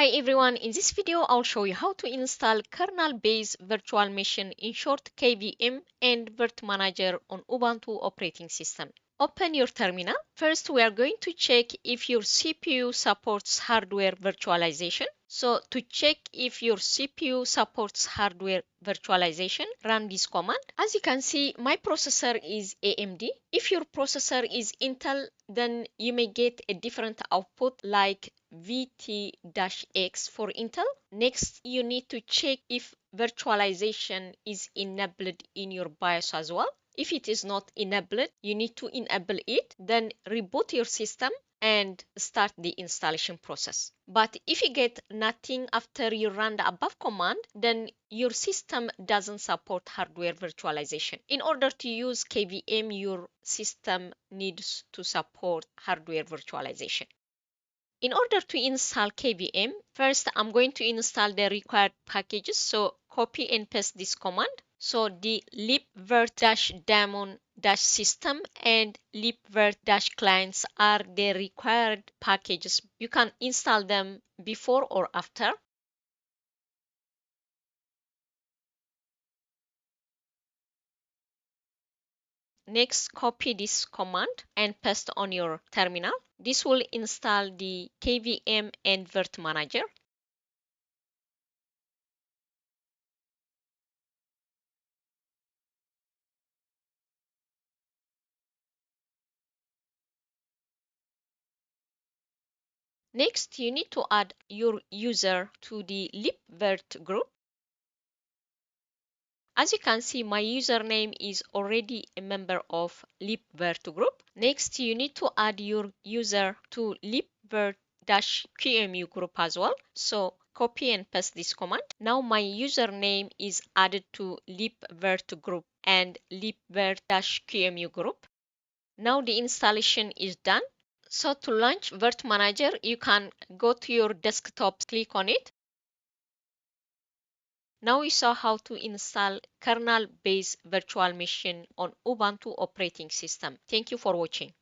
Hi everyone, in this video I'll show you how to install kernel-based virtual machine, in short KVM and Virt-Manager on Ubuntu operating system. Open your terminal. First we are going to check if your CPU supports hardware virtualization. So to check if your CPU supports hardware virtualization, run this command. As you can see, my processor is AMD. If your processor is Intel, then you may get a different output like VT-X for Intel. Next, you need to check if virtualization is enabled in your BIOS as well. If it is not enabled, you need to enable it, then reboot your system and start the installation process. But if you get nothing after you run the above command, then your system doesn't support hardware virtualization. In order to use KVM, your system needs to support hardware virtualization. In order to install KVM, first I'm going to install the required packages. So copy and paste this command. So the libvirt-daemon-system and libvirt-clients are the required packages. You can install them before or after. Next, copy this command and paste on your terminal. This will install the KVM and Virt-Manager. Next, you need to add your user to the libvirt group. As you can see, my username is already a member of libvirt group. Next, you need to add your user to libvirt-qemu group as well. So copy and paste this command. Now my username is added to libvirt group and libvirt-qemu group. Now the installation is done. So to launch Virt-Manager, you can go to your desktop, click on it. Now we saw how to install kernel-based virtual machine on Ubuntu operating system. Thank you for watching.